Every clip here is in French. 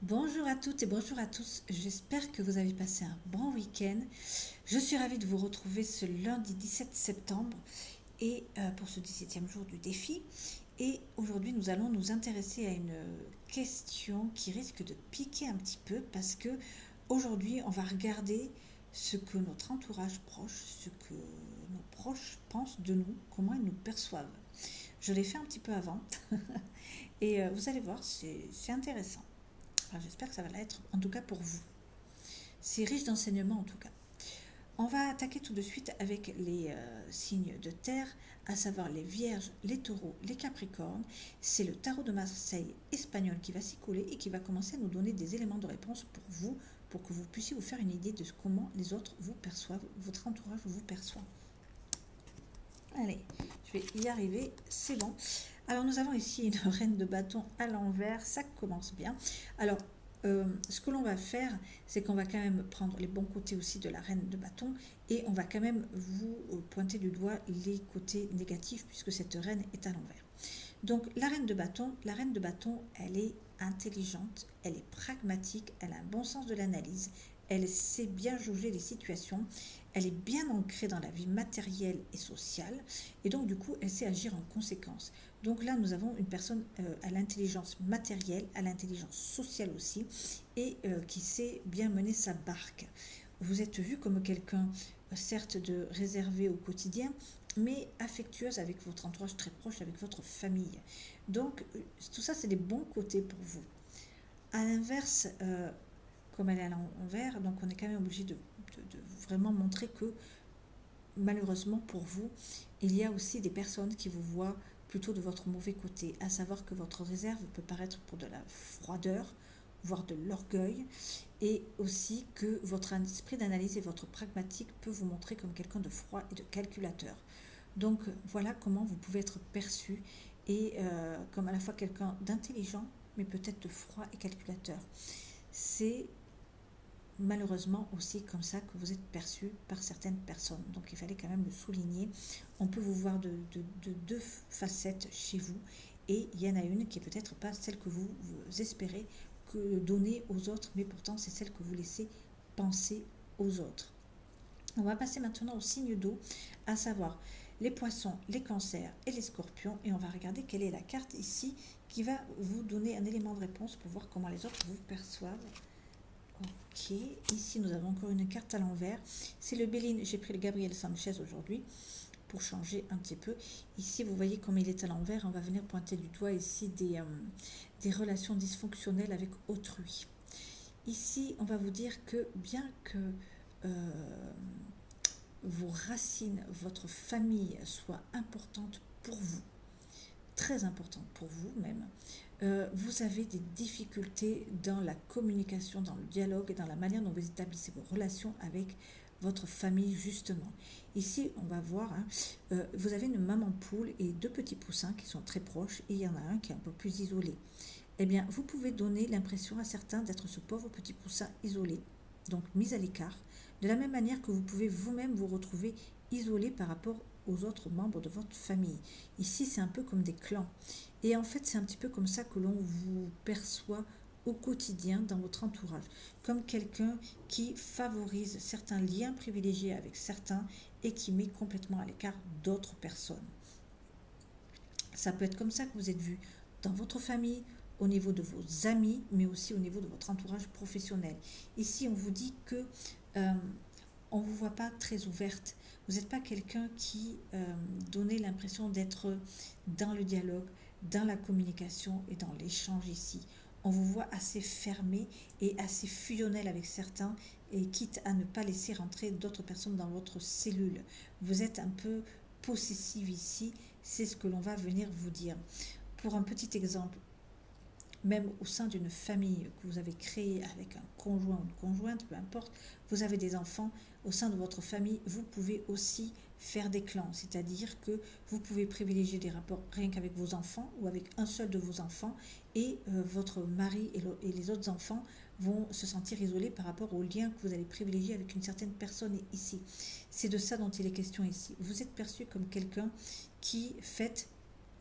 Bonjour à toutes et bonjour à tous, j'espère que vous avez passé un bon week-end. Je suis ravie de vous retrouver ce lundi 17 septembre et pour ce 17e jour du défi. Et aujourd'hui nous allons nous intéresser à une question qui risque de piquer un petit peu parce que aujourd'hui on va regarder ce que notre entourage proche, ce que nos proches pensent de nous, comment ils nous perçoivent. Je l'ai fait un petit peu avant et vous allez voir, c'est intéressant. Enfin, j'espère que ça va l'être, en tout cas pour vous. C'est riche d'enseignements en tout cas. On va attaquer tout de suite avec les signes de terre, à savoir les vierges, les taureaux, les capricornes. C'est le tarot de Marseille espagnol qui va s'y coller et qui va commencer à nous donner des éléments de réponse pour vous, pour que vous puissiez vous faire une idée de comment les autres vous perçoivent, votre entourage vous perçoit. Allez, je vais y arriver, c'est bon. Alors nous avons ici une reine de bâton à l'envers, ça commence bien. Alors ce que l'on va faire, c'est qu'on va quand même prendre les bons côtés aussi de la reine de bâton et on va quand même vous pointer du doigt les côtés négatifs puisque cette reine est à l'envers. Donc la reine de bâton, elle est intelligente, elle est pragmatique, elle a un bon sens de l'analyse, elle sait bien jauger les situations, elle est bien ancrée dans la vie matérielle et sociale, et donc du coup, elle sait agir en conséquence. Donc là, nous avons une personne à l'intelligence matérielle, à l'intelligence sociale aussi, et qui sait bien mener sa barque. Vous êtes vu comme quelqu'un, certes, de réservé au quotidien, mais affectueuse avec votre entourage très proche, avec votre famille. Donc, tout ça, c'est des bons côtés pour vous. À l'inverse, comme elle est à l'envers, donc on est quand même obligé de vraiment montrer que malheureusement pour vous, il y a aussi des personnes qui vous voient plutôt de votre mauvais côté, à savoir que votre réserve peut paraître pour de la froideur, voire de l'orgueil, et aussi que votre esprit d'analyse et votre pragmatique peut vous montrer comme quelqu'un de froid et de calculateur. Donc voilà comment vous pouvez être perçu et comme à la fois quelqu'un d'intelligent, mais peut-être de froid et calculateur. C'est malheureusement aussi comme ça que vous êtes perçu par certaines personnes. Donc il fallait quand même le souligner. On peut vous voir de deux facettes chez vous et il y en a une qui est peut-être pas celle que vous espérez que donner aux autres, mais pourtant c'est celle que vous laissez penser aux autres. On va passer maintenant au signe d'eau, à savoir les poissons, les cancers et les scorpions. Et on va regarder quelle est la carte ici qui va vous donner un élément de réponse pour voir comment les autres vous perçoivent. Ok, ici nous avons encore une carte à l'envers. C'est le Béline, j'ai pris le Gabriel Sanchez aujourd'hui pour changer un petit peu. Ici vous voyez comme il est à l'envers, on va venir pointer du doigt ici des relations dysfonctionnelles avec autrui. Ici on va vous dire que bien que vos racines, votre famille soit importante pour vous, très importante pour vous même, vous avez des difficultés dans la communication, dans le dialogue et dans la manière dont vous établissez vos relations avec votre famille justement. Ici, on va voir, hein, vous avez une maman poule et deux petits poussins qui sont très proches et il y en a un qui est un peu plus isolé. Eh bien, vous pouvez donner l'impression à certains d'être ce pauvre petit poussin isolé, donc mis à l'écart, de la même manière que vous pouvez vous-même vous retrouver isolé par rapport aux autres membres de votre famille. Ici, c'est un peu comme des clans. Et en fait, c'est un petit peu comme ça que l'on vous perçoit au quotidien dans votre entourage, comme quelqu'un qui favorise certains liens privilégiés avec certains et qui met complètement à l'écart d'autres personnes. Ça peut être comme ça que vous êtes vu dans votre famille, au niveau de vos amis, mais aussi au niveau de votre entourage professionnel. Ici, on vous dit que on ne vous voit pas très ouverte. Vous n'êtes pas quelqu'un qui donnait l'impression d'être dans le dialogue, dans la communication et dans l'échange ici. On vous voit assez fermé et assez fusionnel avec certains et quitte à ne pas laisser rentrer d'autres personnes dans votre cellule. Vous êtes un peu possessive ici, c'est ce que l'on va venir vous dire. Pour un petit exemple, même au sein d'une famille que vous avez créée avec un conjoint ou une conjointe, peu importe, vous avez des enfants, au sein de votre famille, vous pouvez aussi faire des clans, c'est-à-dire que vous pouvez privilégier des rapports rien qu'avec vos enfants ou avec un seul de vos enfants et votre mari et les autres enfants vont se sentir isolés par rapport aux liens que vous allez privilégier avec une certaine personne ici. C'est de ça dont il est question ici. Vous êtes perçu comme quelqu'un qui fait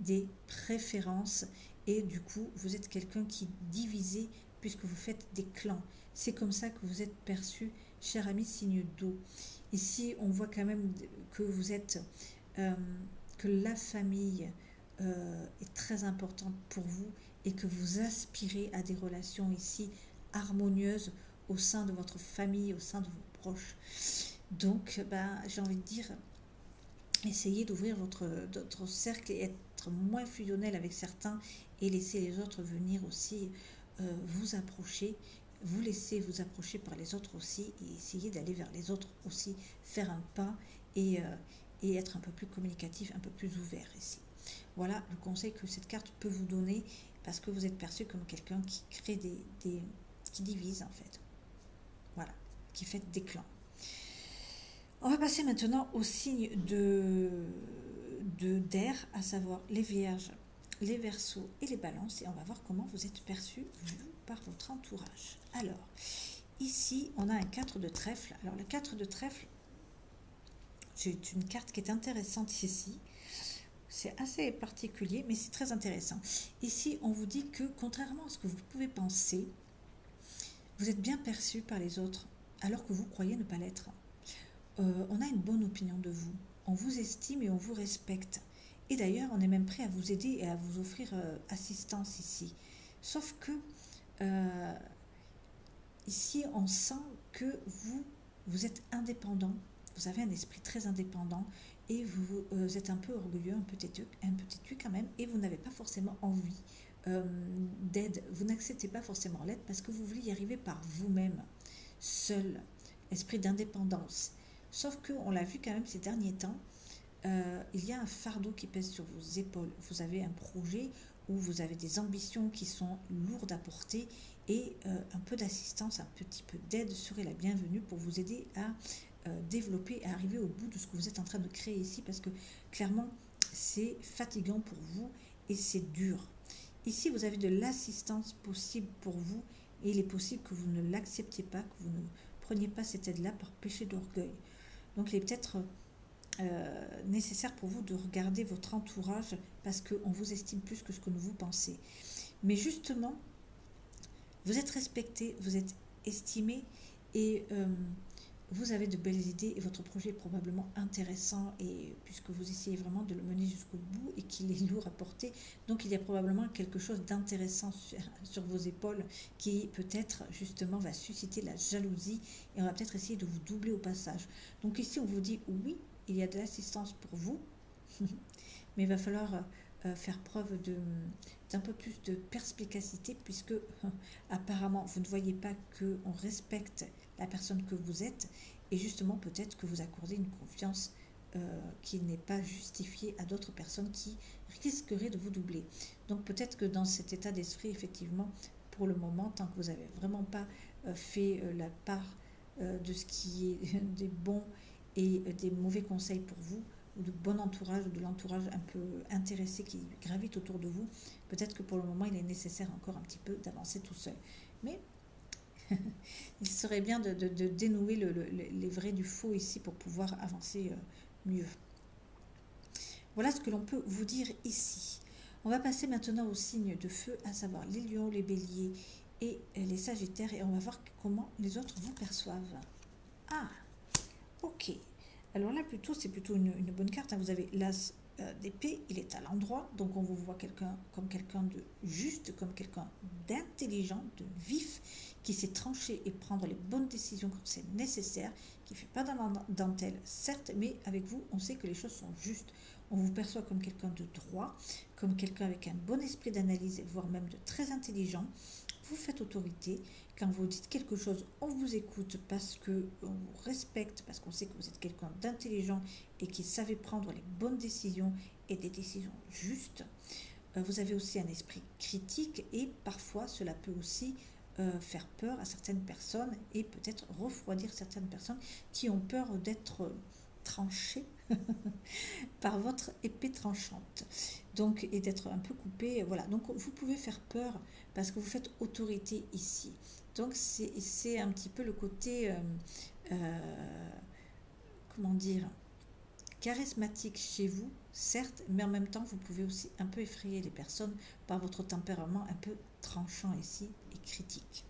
des préférences et du coup vous êtes quelqu'un qui est divisé puisque vous faites des clans. C'est comme ça que vous êtes perçu, cher ami signe d'eau. Ici, on voit quand même que vous êtes, que la famille est très importante pour vous et que vous aspirez à des relations ici harmonieuses au sein de votre famille, au sein de vos proches. Donc, j'ai envie de dire, essayez d'ouvrir votre cercle et être moins fusionnel avec certains et laisser les autres venir aussi vous approcher. Vous laissez vous approcher par les autres aussi et essayez d'aller vers les autres aussi, faire un pas et être un peu plus communicatif, un peu plus ouvert ici. Voilà le conseil que cette carte peut vous donner parce que vous êtes perçu comme quelqu'un qui crée qui divise en fait. Voilà, qui fait des clans. On va passer maintenant au signe d'air, à savoir les vierges, les verseaux et les balances. Et on va voir comment vous êtes perçus, vous, par votre entourage. Alors, ici, on a un 4 de trèfle. Alors, le 4 de trèfle, c'est une carte qui est intéressante ici. C'est assez particulier, mais c'est très intéressant. Ici, on vous dit que, contrairement à ce que vous pouvez penser, vous êtes bien perçu par les autres, alors que vous croyez ne pas l'être. On a une bonne opinion de vous. On vous estime et on vous respecte. Et d'ailleurs, on est même prêt à vous aider et à vous offrir assistance ici. Sauf que, ici, on sent que vous êtes indépendant. Vous avez un esprit très indépendant et vous êtes un peu orgueilleux, un peu têtu quand même, et vous n'avez pas forcément envie d'aide. Vous n'acceptez pas forcément l'aide parce que vous voulez y arriver par vous-même, seul, esprit d'indépendance. Sauf qu'on l'a vu quand même ces derniers temps, il y a un fardeau qui pèse sur vos épaules. Vous avez un projet où vous avez des ambitions qui sont lourdes à porter et un peu d'assistance, un petit peu d'aide serait la bienvenue pour vous aider à développer, à arriver au bout de ce que vous êtes en train de créer ici parce que clairement c'est fatigant pour vous et c'est dur. Ici vous avez de l'assistance possible pour vous et il est possible que vous ne l'acceptiez pas, que vous ne preniez pas cette aide-là par péché d'orgueil. Donc il est peut-être nécessaire pour vous de regarder votre entourage parce qu'on vous estime plus que ce que vous pensez. Mais justement, vous êtes respecté, vous êtes estimé et vous avez de belles idées et votre projet est probablement intéressant et puisque vous essayez vraiment de le mener jusqu'au bout et qu'il est lourd à porter, donc il y a probablement quelque chose d'intéressant sur vos épaules qui peut-être justement va susciter la jalousie et on va peut-être essayer de vous doubler au passage. Donc ici on vous dit oui, il y a de l'assistance pour vous, mais il va falloir faire preuve d'un peu plus de perspicacité puisque apparemment vous ne voyez pas qu'on respecte la personne que vous êtes et justement peut-être que vous accordez une confiance qui n'est pas justifiée à d'autres personnes qui risqueraient de vous doubler. Donc peut-être que dans cet état d'esprit, effectivement, pour le moment, tant que vous n'avez vraiment pas fait la part de ce qui est des bons et des mauvais conseils pour vous, ou de bon entourage, ou de l'entourage un peu intéressé qui gravite autour de vous, peut-être que pour le moment, il est nécessaire encore un petit peu d'avancer tout seul. Mais il serait bien de dénouer les vrais du faux ici pour pouvoir avancer mieux. Voilà ce que l'on peut vous dire ici. On va passer maintenant aux signes de feu, à savoir les lions, les béliers et les sagittaires, et on va voir comment les autres vous perçoivent. Ah, ok. Alors là, c'est plutôt une bonne carte. Vous avez l'as d'épée, il est à l'endroit, donc on vous voit comme quelqu'un de juste, comme quelqu'un d'intelligent, de vif, qui sait trancher et prendre les bonnes décisions quand c'est nécessaire, qui ne fait pas dentelle, certes, mais avec vous, on sait que les choses sont justes. On vous perçoit comme quelqu'un de droit, comme quelqu'un avec un bon esprit d'analyse, voire même de très intelligent. Vous faites autorité. Quand vous dites quelque chose, on vous écoute parce qu'on vous respecte, parce qu'on sait que vous êtes quelqu'un d'intelligent et qui savait prendre les bonnes décisions et des décisions justes. Vous avez aussi un esprit critique et parfois cela peut aussi faire peur à certaines personnes et peut-être refroidir certaines personnes qui ont peur d'être tranchées par votre épée tranchante, donc, et d'être un peu coupé, voilà. Donc vous pouvez faire peur parce que vous faites autorité ici. Donc c'est un petit peu le côté comment dire, charismatique chez vous, certes, mais en même temps vous pouvez aussi un peu effrayer les personnes par votre tempérament un peu tranchant ici et critique.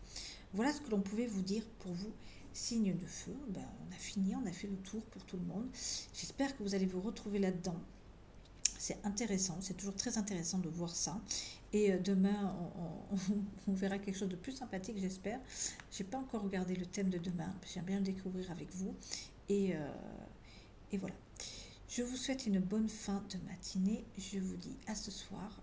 Voilà ce que l'on pouvait vous dire pour vous, signe de feu. Ben, on a fini, on a fait le tour pour tout le monde. J'espère que vous allez vous retrouver là-dedans. C'est intéressant, c'est toujours très intéressant de voir ça. Et demain, on verra quelque chose de plus sympathique, j'espère. Je n'ai pas encore regardé le thème de demain. J'aime bien le découvrir avec vous. Et voilà. Je vous souhaite une bonne fin de matinée. Je vous dis à ce soir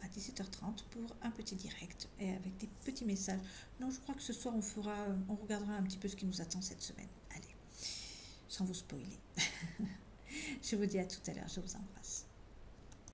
à 17h30 pour un petit direct et avec des petits messages. Non, je crois que ce soir, on regardera un petit peu ce qui nous attend cette semaine. Allez, sans vous spoiler. Je vous dis à tout à l'heure. Je vous embrasse.